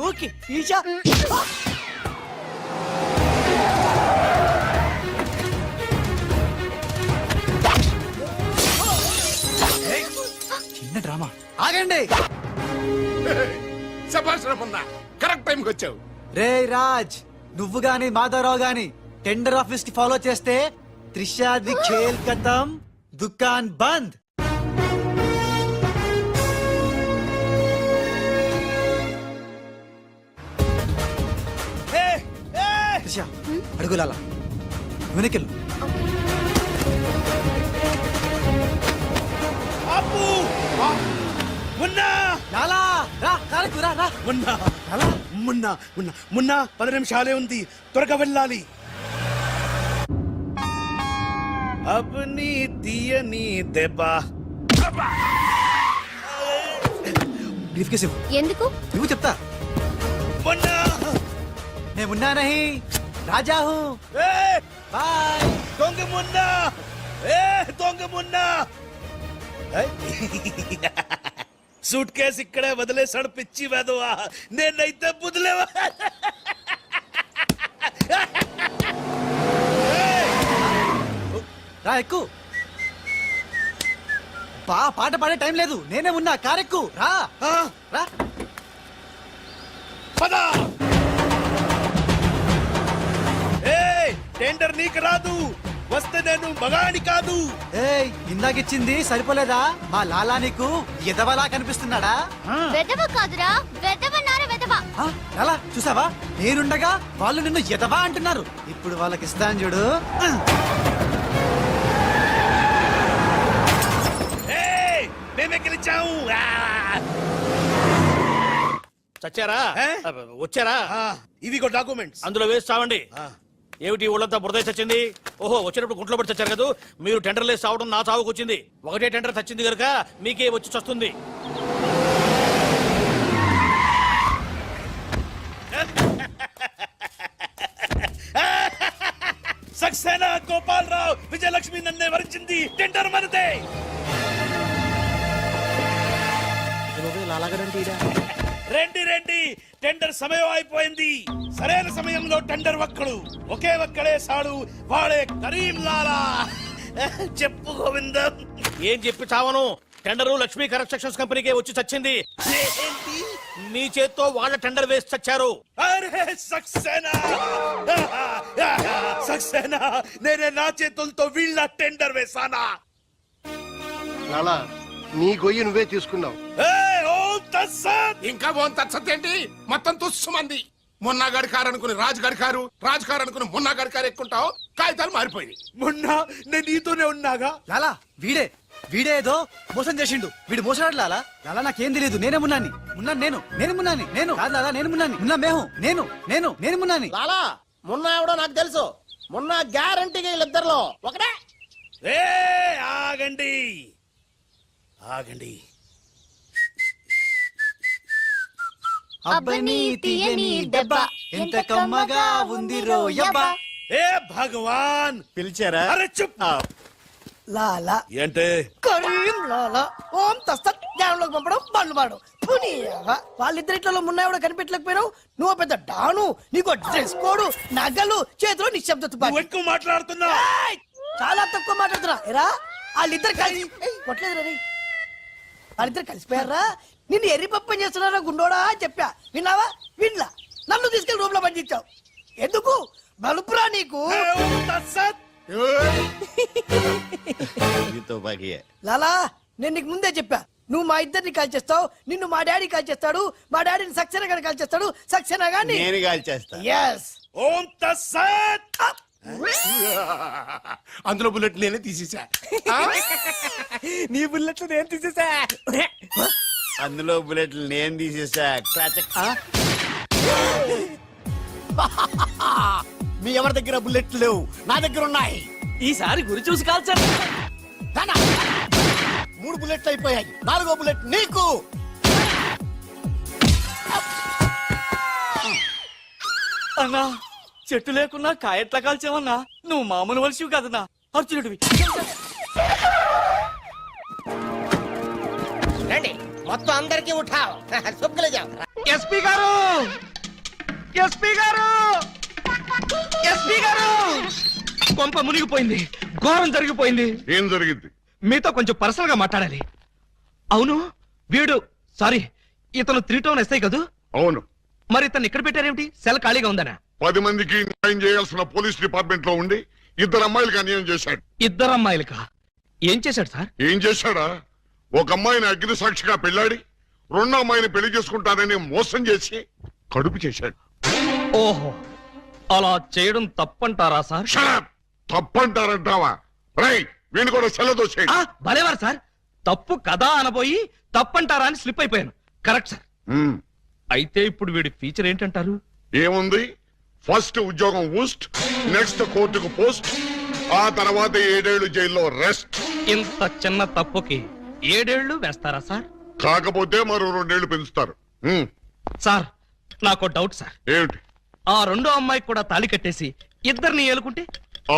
ఓకే త్రీష. చిన్న డ్రామా. ఆగండి. శభాష్ మున్నా, కరెక్ట్ టైంకి వచ్చావు. రే రాజ్, నువ్వు గాని మాధవరావు గాని టెండర్ ఆఫీస్ కి ఫాలో చేస్తే త్రిషాది ఖేల్ ఖతం, దుకాన్ బంద్. త్రిష అడుగులాల వెనకెళ్ళు. అప్పు మున్నా లాలా రా, కారకు రా, రా. మున్నా లాలా, మున్నా మున్నా మున్నా 10 నిమిషాలే ఉంది, త్వరగా వెళ్ళాలి. అబ్ని తీయని దెబ్బ. బ్రీఫ్ కేసు ఇవ్వు. ఎందుకు? నువ్వు చెప్తా. మున్నా నేను ఉన్నా నహీ, రాజా హూ. బాయ్. దొంగ మున్నా, దొంగ మున్నా. సూట్ కేసు ఇక్కడే వదిలేసాడు పిచ్చి వెదవా. నేనైతే బుదిలేవా. రా ఎక్కు. పాట పాడే టైం లేదు, నేనే ఉన్నా. కారెక్కు రా. రా. పద. టెండర్ నీకు రాదు, వస్తే నేను మగాడి కాదు. ఏయ్, ఇందాకిచ్చింది సరిపోలేదా? మా లాలా నీకు ఎదవలా కనిపిస్తున్నాడా? వెదవ కాదురా, వెదవన్నారా వెదవ. ఆ, లాలా చూసావా, నేనుండగా వాళ్ళు నిన్ను ఎదవా అంటున్నారు. ఇప్పుడు వాళ్ళకి ఇస్తాను చూడు. మేమే గెలిచాము. చచ్చారా? వచ్చారా? ఇవిగో డాక్యుమెంట్స్. అందులో వేసి చావండి. ఏమిటి ఊళ్ళంతా బురద చచ్చింది? ఓహో, వచ్చినప్పుడు గుంట్లో పడి చచ్చారు కదా. మీరు టెండర్లు వేసి చావడం నా చావుకు వచ్చింది. ఒకటే టెండర్ చచ్చింది కనుక మీకే వచ్చి చస్తుంది. సక్సేనా, గోపాలరావు, విజయలక్ష్మి నన్నే వరించింది. టెండర్ మనదే. రండి రండి, టెండర్ సమయం అయిపోయింది. సరైన సమయంలో టెండర్ ఒక్కడు, ఒకే ఒక్కడే సాడు, వాడే కరీం లాలా. చెప్పు గోవిందం. ఏం చెప్పి చావను? టెండరు లక్ష్మీ కన్స్ట్రక్షన్స్ కంపెనీకే వచ్చి చచ్చింది. ఏంటి? మీ చేత్తో వాళ్ళ టెండర్ వేసి చచ్చారు. అరే సక్సేనా, సక్సేనా, నేనే నా చేతులతో వీళ్ళ టెండర్ వేసానా? లాలా నీ గొయ్యి నువ్వే తీసుకున్నావు. ఇంకా ఓన్ తచ్చతేంటి? మొత్తం తుస్సుమంది. మున్నాగాడి కారు అనుకుని రాజుగాడి కారు, రాజుగారు అనుకుని మున్నాగాడి కారు ఎక్కుంటావు. కాగితాలు మారిపోయింది. మొన్న నేను నీతోనే ఉన్నాగా. లాలా వీడే ఏదో మోసం చేసిండు. వీడు మోసడాడు లాలా. లాలా నాకేం తెలియదు, నేనే మున్నాని. నేను మున్నాని. నేను కాదు లాలా, నేను మున్నాని. మున్నా మేహు. నేను మున్నాని. లాలా మొన్న ఎవడో నాకు తెలుసు. మొన్న గ్యారంటీగా వీళ్ళిద్దరిలో ఒకటే. ఆగండి ఆగండి. అబ్బని తీయని దెబ్బ, ఎంత కమ్మగా ఉంది రోయబ్బ. ఏ భగవాన్, పిలిచారా? అరే చుప్. లాలా ఏంటే? కరీం లాలా ఓం తస్తత్ జ్ఞానంలోకి పంపడం బండ్లు పాడు. వాళ్ళిద్దరిట్లో మున్నా ఎవడో కనిపెట్టలేకపోయినావు. నువ్వు పెద్ద డాను, నీకు డ్రెస్ కోడు, నగలు, చేతిలో నిశ్శబ్ద తుపాకీ. నువ్వు ఎక్కువ మాట్లాడుతున్నా. చాలా తక్కువ మాట్లాడుతున్నా. ఎరా వాళ్ళిద్దరు కలిసి కొట్టలేదు రే. వాళ్ళిద్దరు కలిసిపోయారా? నిన్ను ఎర్రి పప్పని చేస్తున్నారా గుండోడా అని చెప్పా. విన్నావా? వినలా. నన్ను తీసుకెళ్లి రూమ్ లో పండించావు. ఎందుకు? బలుపురా నీకు. లాలా నేను నీకు ముందే చెప్పా, నువ్వు మా ఇద్దరిని కాల్ చేస్తావు, నిన్ను మా డాడీ కాల్ చేస్తాడు, మా డాడీని సక్సేనా గారిని కాల్ చేస్తాడు, సక్సేనా గారిని నేను కాల్ చేస్తా. yes. ఓం తస్సత్. అందులో బుల్లెట్ నేనే తీసేసా. నీ బుల్లెట్లు నేను తీసేసా. అందులో బుల్లెట్లు నేను తీసేసా. మీ ఎవరి దగ్గర బుల్లెట్లు లేవు, నా దగ్గర ఉన్నాయి. ఈసారి గురి చూసి కాల్చారు. 3 బుల్లెట్లు అయిపోయాయి, 4వ బుల్లెట్ నీకు. అన్నా చెట్టు లేకున్నా కాయట్లా కాల్చావన్నా నువ్వు మామూలు వలసివి కదన్నా అర్జునుడివి. రండి మొత్తం అందరికీ ఉఠావ్ సుక్కలు జావ్. ఎస్పీ గారు, ఎస్పీ గారు, ఎస్పీ గారు, కొంప మునిగిపోయింది, ఘోరం జరిగిపోయింది. ఏం జరిగింది? మీతో కొంచెం పర్సనల్ గా మాట్లాడాలి. అవును వీడు సారీ ఇతను 3 టౌన్ ఎస్ఐ కదూ? అవును. మరి ఇతను ఇక్కడ పెట్టారేమిటి? సెల్ ఖాళీగా ఉందనా? 10 మందికి న్యాయం చేయాల్సిన పోలీస్ డిపార్ట్మెంట్ లో ఉండి 2 అమ్మాయిలకు అన్యాయం చేశాడు. 2 అమ్మాయిలకా? ఏం చేశాడు సార్? ఏం చేశాడా? ఒక అమ్మాయిని అగ్ని సాక్షిగా పెళ్ళాడి 2 అమ్మాయిని పెళ్లి చేసుకుంటానని మోసం చేసి కడుపు చేశాడు. ఓహో, అలా చేయడం తప్పంటారా సార్? Shut up! తప్పంటారంటావా? రై వీణు కూడా సెల్లతో చేయండి. భలేవారు సార్, తప్పు కదా అనబోయి తప్పంటారా అని స్లిప్ అయిపోయాను. Correct sir. అయితే ఇప్పుడు వీడి ఫీచర్ ఏంటంటారు? ఏముంది? ఫస్ట్ ఉద్యోగం ఊస్ట్, నెక్స్ట్ కోర్టుకు పోస్ట్, ఆ తర్వాత 7 ఏళ్లు జైల్లో రెస్ట్. ఇంత చిన్న తప్పుకి 7 ఏళ్లు వేస్తారా సార్? కాకపోతే మరో 2 ఏళ్లు పెంచుతారు. సార్ నాకు డౌట్ సార్. ఏమిటి? ఆ 2వ అమ్మాయికి కూడా తాళి కట్టేసి 2ని ఏలుకుంటే?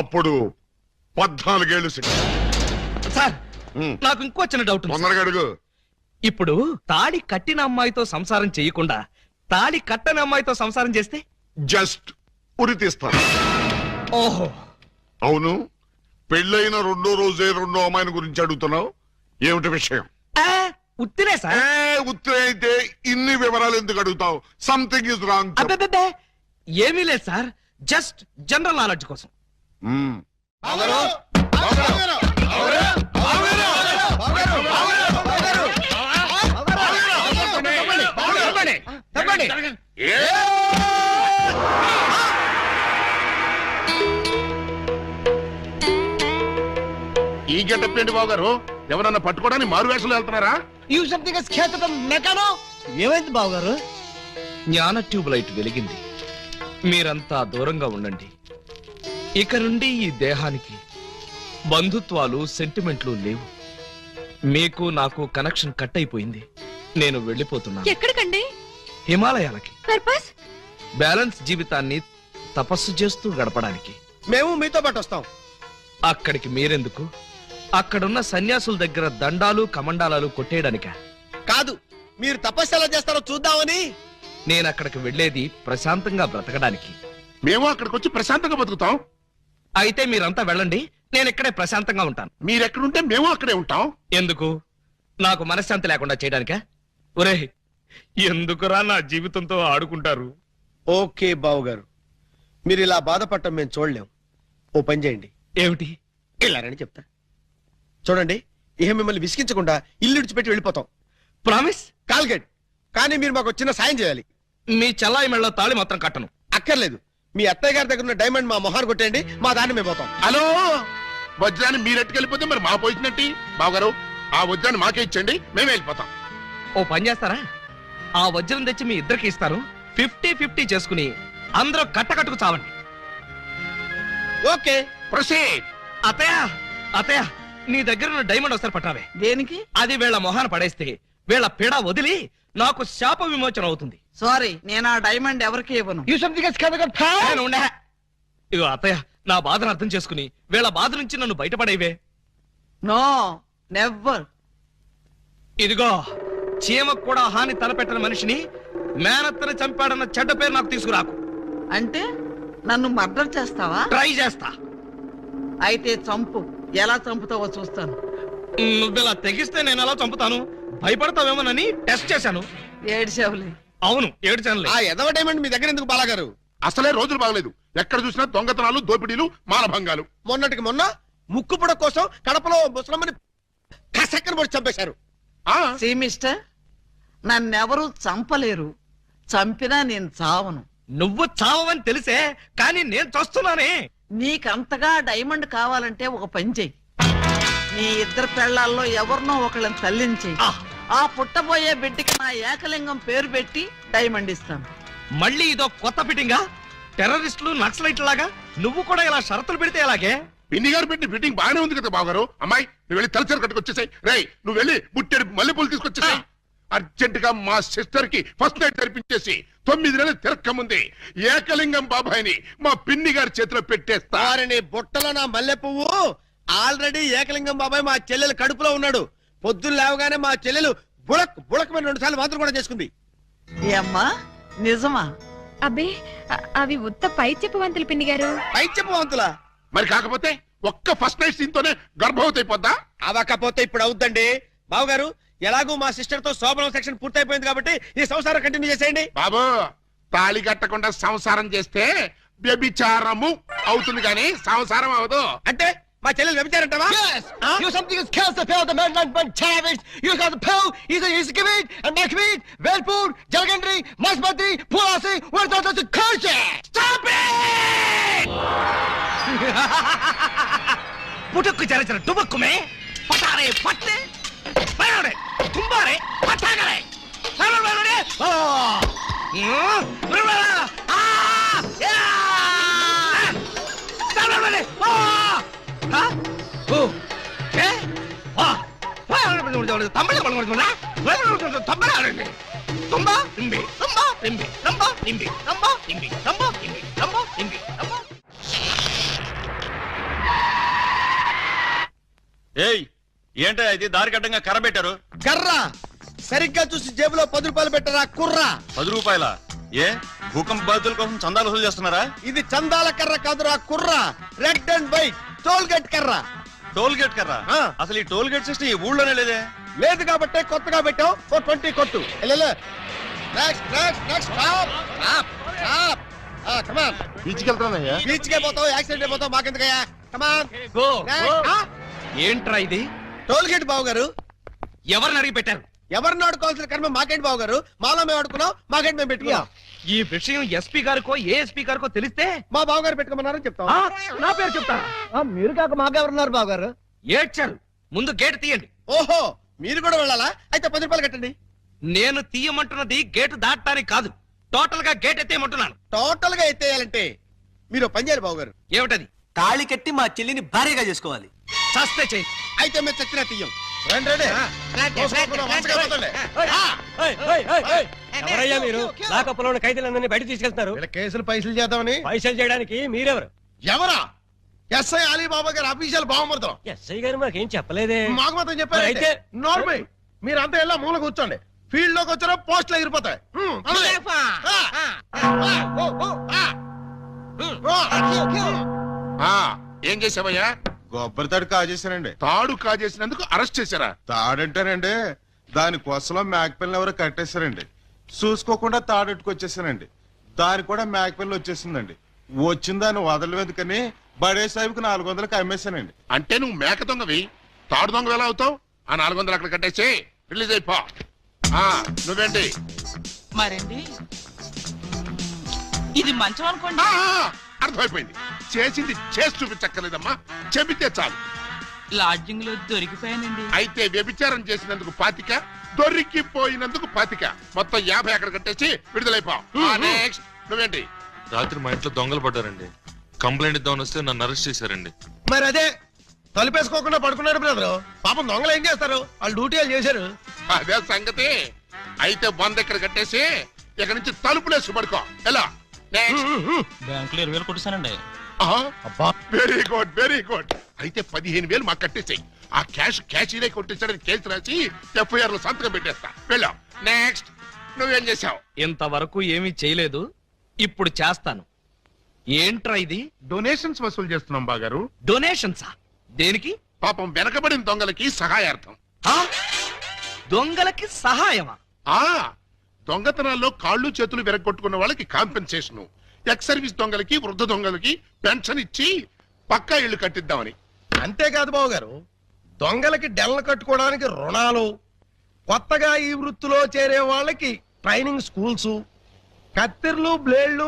అప్పుడు 14 ఏళ్లు శిక్ష. సార్ నాకు ఇంకో చిన్న డౌట్ ఉంది సార్. తొందరగా అడుగు. ఇప్పుడు తాళి కట్టిన అమ్మాయితో సంసారం చేయకుండా తాళి కట్టని అమ్మాయితో సంసారం చేస్తే? జస్ట్ ఉరి తీస్తారు. ఓహో, అవును. పెళ్ళైన 2వ రోజే 2వ అమ్మాయిని గురించి అడుగుతున్నావు. ఏమిటి విషయం? ఉత్తినే సార్. ఉత్తరే అయితే ఇన్ని వివరాలు ఎందుకు అడుగుతావు? Something is wrong. అబ్బే ఏమీ లేదు సార్, జస్ట్ జనరల్ నాలెడ్జ్ కోసం. ఈ గెటప్ ఏంటి బాబు గారు? ఎవరన్నా పట్టుకోవడానికి మారు వేషాలు వెళ్తున్నారా? ఏమైంది బావగారు? జ్ఞాన ట్యూబ్ లైట్ వెలిగింది. మీరంతా దూరంగా ఉండండి. ఇక నుండి ఈ దేహానికి బంధుత్వాలు సెంటిమెంట్లు లేవు. మీకు నాకు కనెక్షన్ కట్ అయిపోయింది. నేను వెళ్ళిపోతున్నాను. ఎక్కడికండి? హిమాలయాలకి. పర్పస్? బ్యాలెన్స్ జీవితాన్ని తపస్సు చేస్తూ గడపడానికి. మేము మీతో పాటు వస్తాం. అక్కడికి మీరెందుకు? అక్కడున్న సన్యాసుల దగ్గర దండాలు కమండాలాలు కొట్టేయడానిక? కాదు, మీరు తపస్సు ఎలా చేస్తారో చూద్దామని. నేను అక్కడికి వెళ్ళేది ప్రశాంతంగా బ్రతకడానికి. మేము అక్కడికి వచ్చి ప్రశాంతంగా బతుకుతాం. అయితే మీరంతా వెళ్ళండి, నేను ఇక్కడే ప్రశాంతంగా ఉంటాను. మీరెక్కడుంటే మేము అక్కడే ఉంటాం. ఎందుకు? నాకు మనశ్శాంతి లేకుండా చేయడానికా? ఒరే, ఎందుకురా నా జీవితంతో ఆడుకుంటారు? ఓకే బావగారు, మీరు ఇలా బాధపడటం మేము చూడలేం. ఓ పని చేయండి. ఏమిటి? వెళ్ళారని చెప్తా. చూడండి, ఇహ మిమ్మల్ని విసిగించకుండా ఇల్లు విడిచిపెట్టి వెళ్ళిపోతాం. ప్రామిస్? కాల్గేట్. కానీ మీరు మాకు చిన్న సాయం చేయాలి. మీ చెల్లాయి మెళ్ళ తాళి మాత్రం కట్టను. అక్కర్లేదు, మీ అత్తయ్య గారి దగ్గర ఉన్న డైమండ్ మా మొహాన్ని కొట్టేయండి, మా దాన్ని మేము పోతాం. హలో, వజ్రాన్ని మీరెట్టుకెళ్ళిపోతే మరి మా పోయించినట్టు. బావగారు, ఆ వజ్రాన్ని మాకే ఇచ్చండి, మేమే వెళ్ళిపోతాం. ఓ పని చేస్తారా? ఆ వజ్రం తెచ్చి మీ ఇద్దరికి ఇస్తారు. 50-50 చేసుకుని అందరూ కట్టకట్టుకు చావండి. Okay, proceed. అత్తయ్య, అత్తయ్య, నీ దగ్గర ఉన్న డైమండ్ ఒకసారి పట్టావే. దేనికి? అది వీళ్ళ మొహాన పడేస్తే వీళ్ళ పిడ వదిలి నాకు శాప విమోచన అవుతుంది. సారీ, నేను ఆ డైమండ్ ఎవరికి ఇవ్వను. నేను ఉండే. ఇగో అత్తయ్య, నా బాధను అర్థం చేసుకుని వీళ్ళ బాధ నుంచి నన్ను బయటపడేవే. No never. ఇదిగో, చీమకు కూడా హాని తలపెట్టిన మనిషిని మేనత్తని చంపాడన్న చెడ్డ పేరు నాకు తీసుకురాకు. అంటే నన్ను మర్డర్ చేస్తావా? ట్రై చేస్తా. అయితే చంపు. ఎలా చంపుతావో చూస్తాను. నువ్విలా తెగిస్తే నేను ఎలా చంపుతాను? భయపడతావేమోనని టెస్ట్ చేశాను. ఏడ్చావులే. అవును, ఏడ్చానులే. ఆ ఎదవ డైమండ్ మీ దగ్గర ఎందుకు బాలాగారు? అసలే రోజులు బాగలేదు. ఎక్కడ చూసినా దొంగతనాలు, దోపిడీలు, మానభంగాలు. మొన్నటికి మొన్న ముక్కు పుడ కోసం కడపలో ముసలమ్మని కసక్కన పొడి చంపేశారు. సీ మిస్టర్, నన్నెవరూ చంపలేరు. చంపినా నేను చావను. నువ్వు చావని తెలిసే, కానీ నేను చస్తున్నానే. నీకంతగా డైమండ్ కావాలంటే ఒక పని చెయ్యి. నీ 2 పెళ్లాల్లో ఎవరినో ఒకళ్ళని తల్లించేయి. ఆ పుట్టబోయే బిడ్డకి నా ఏకలింగం పేరు పెట్టి డైమండ్ ఇస్తాను. మళ్ళీ ఇదో కొత్త ఫిట్టింగా? టెర్రరిస్టులు, నక్సలైట్ లాగా నువ్వు కూడా ఇలా షరతులు పెడితే ఎలాగే? పిన్ని గారు పెట్టి ఫిట్టింగ్ బాగానే ఉంది కదా బావగారు. అమ్మాయి, నువ్వు వెళ్ళి తలచరు కట్టుకొచ్చేసాయి. రేయ్, నువ్వు వెళ్ళి బుట్టెడు మల్లెపూలు తీసుకొచ్చేసాయి. అర్జెంట్ గా మా సిస్టర్ కి ఫస్ట్ నైట్ తెరిపించేసి 9 నెలలు తిరక్క ముందే ఏకలింగం బాబాయిని మా పిన్ని గారి చేతిలో పెట్టేస్తా. వారిని బుట్టలో నా మల్లె పువ్వు ఆల్రెడీ ఏకలింగం బాబాయ్ మా చెల్లెలు కడుపులో ఉన్నాడు. పొద్దున్న లేవగానే మా చెల్లెలు బుడక్ బుడక్ మీద 2 సార్లు మాత్రం కూడా చేసుకుంది. ఏమ్మా నిజమా? అబ్బే అవి ఉత్త పై చెప్పవంతులు పిన్ని గారు. పై చెప్పవంతులా? మరి కాకపోతే ఒక్క ఫస్ట్ నైట్ సీన్ తోనే గర్భవతి అయిపోద్దా? అవకపోతే ఇప్పుడు అవుద్దండి. బావగారు ఎలాగూ మా సిస్టర్ తో శోభనం సెక్షన్ పూర్తయిపోయింది కాబట్టి ఈ సంసారం కంటిన్యూ చేసేయండి. బాబు తాళి కట్టకుండా సంసారం చేస్తే వ్యభిచారము అవుతుంది కానీ సంసారం అవదు. అంటే మా చెల్లెలు వ్యభిచారంటావా? పుట్టుకు చరచర డుబక్కుమే పటారే పట్టే పయారే తుంబారే పటాగరే సరవరే ఓ రువరా ఆ యా సరవరే ఓ హ ఓ ఏ వా తమ్ముడు కొడుకున్నా తమ్ముడు తుంబా ఇంబి తుంబా ఇంబి తుంబా ఇంబి తుంబా ఇంబి తుంబా ఇంబి తుంబా ఇంబి తుంబా. ఏయ్ ఏంటో ఇది దారి కట్టంగా కర్ర పెట్టారు? కర్ర సరిగ్గా చూసి జేబులో 10 రూపాయలు పెట్టరా కుర్రా. 10 రూపాయల? ఏ భూకంప బాధితుల కోసం చందాలు వసూలు చేస్తున్నారా? ఇది చందాల కర్ర కాదురా కుర్రా. Red and white toll gate కర్ర. టోల్ గేట్ కర్ర? ఆ. అసలు ఈ టోల్ గేట్ సిస్టమ్ ఈ ఊళ్ళోనే లేదే. లేదు కాబట్టి కొత్తగా పెట్టావు. 20 కొట్టు. Next next next stop stop stop. Come on. బీచ్కి వెళ్తానయ్యా. బీచ్ కే పోతావు, యాక్సిడెంట్ అయిపోతావు, మాకెందుకయ్యా? కమాన్. గో ఏంట్రా ఇది? టోల్ గేట్ బావు గారు. ఎవరిని అడిగి పెట్టారు? ఎవరిని ఆడుకోవాల్సిన కర్మ మాకేంటి బావు గారు? మాలో మేము ఆడుకున్నాం, మాకేంటి మేము పెట్టుకున్నాం. ఈ విషయం ఎస్పీ గారికో ఏఎస్పీ గారికో తెలిస్తే మా బావు గారు పెట్టుకోమన్నారని చెప్తాం. ఆ, నా పేరు చెప్తారా? మీరు కాక మాకెవరున్నారు బావు గారు? ఏడ్చారు. ముందు గేట్ తీయండి. ఓహో మీరు కూడా వెళ్ళాలా? అయితే 10 రూపాయలు కట్టండి. నేను తీయమంటున్నది గేటు దాటడానికి కాదు, టోటల్ గా గేట్ ఎత్తేయమంటున్నాను. టోటల్ గా ఎత్తేయాలంటే మీరు పని చేయాలి బావు గారు. ఏమిటది? తాళి కట్టి మా చెల్లిని భార్యగా చేసుకోవాలి. చస్తే చేయి. అయితే మేము చచ్చినా తీయం. ఎవరయ్యా మీరు? లాకప్పులో ఉన్న ఖైదీలందరినీ బయట తీసుకెళ్తున్నారు. కేసులు పైసలు చేద్దామని. పైసలు చేయడానికి మీరెవరు? ఎవరా? ఎస్ఐ అలీబాబా గారు అఫీషియల్ బావమరుతాం. ఎస్ఐ గారు మాకేం చెప్పలేదే. మాకు మాత్రం చెప్పారు. అయితే నోర్మై మీరంతా ఎలా మూల కూర్చోండి. ఫీల్డ్ లోకి వచ్చారో పోస్టులు ఎగిరిపోతాయి. ఏం చేసావయ్యా? కొబ్బరి తాడు కాజేశానండి. తాడు కాజేసినందుకు అరెస్ట్ చేశారా? తాడంటానండి దాని కొసలో మేకపిల్లని ఎవరో కట్టేశారండి. చూసుకోకుండా తాడెట్టుకొచ్చేసానండి. దాని కూడా మేకపిల్ల వచ్చేసిందండి. వచ్చిన దాన్ని వదలవేందుకని బడే సాహిబ్కి 400కి అమ్మేశానండి. అంటే నువ్వు మేక దొంగవి, తాడు దొంగ ఎలా అవుతావు? ఆ 400 అక్కడ కట్టేసి రిలీజ్ అయిపో. నువ్వేంటి? మరండి ఇది మంచం అనుకోండి. అర్థమైపోయింది. చేసింది చేసి చూపించక్కర్లేదమ్మా, చెబితే చాలు. లాడ్జింగ్ లో దొరికిపోయానండి. అయితే వ్యభిచారం చేసినందుకు 25, దొరికిపోయినందుకు 25, మొత్తం 50 అక్కడ కట్టేసి విడుదలైపో. నెక్స్ట్ నువ్వేంటి? రాత్రి మా ఇంట్లో దొంగలు పడ్డారండి. కంప్లైంట్ ఇద్దామని వస్తే నన్ను అరెస్ట్ చేశారండి. మరి అదే తలుపేసుకోకుండా పడుకున్నాడు బ్రదరు. పాపం దొంగలు ఏం చేస్తారు? వాళ్ళు డ్యూటీ చేశారు. అదే సంగతి. అయితే 100 ఇక్కడ కట్టేసి ఇక్కడ నుంచి తలుపులేసి పడుకో. ఎలా? బ్యాంకులో 20,000 కొట్టేశానండి. Very good very good. అయితే 15,000 మాకు కట్టేసాయి. ఆ క్యాష్ కొట్టేసాడని కేసు రాసి FIR లో సంతకం పెట్టేస్తా. వెళ్ళా. నెక్స్ట్ నువ్వేం చేసావు? ఇంతవరకు ఏమీ చేయలేదు, ఇప్పుడు చేస్తాను. ఏంట్రా ఇది? డొనేషన్స్ వసూలు చేస్తున్నాం బాగారు. డొనేషన్సా? దేనికి? పాపం వెనకబడిన దొంగలకి సహాయార్థం. ఆ? దొంగలకి సహాయమా? దొంగతనాల్లో కాళ్ళు చేతులు విరగొట్టుకున్న వాళ్ళకి కాంపెన్సేషన్, ఎక్స్ సర్వీస్ దొంగలకి వృద్ధ దొంగలకి పెన్షన్ ఇచ్చి పక్కా ఇళ్లు కట్టిద్దామని. అంతేకాదు బాబు గారు, దొంగలకి డెల్లు కట్టుకోవడానికి రుణాలు, కొత్తగా ఈ వృత్తిలో చేరే వాళ్ళకి ట్రైనింగ్ స్కూల్స్, కత్తిర్లు బ్లేడ్లు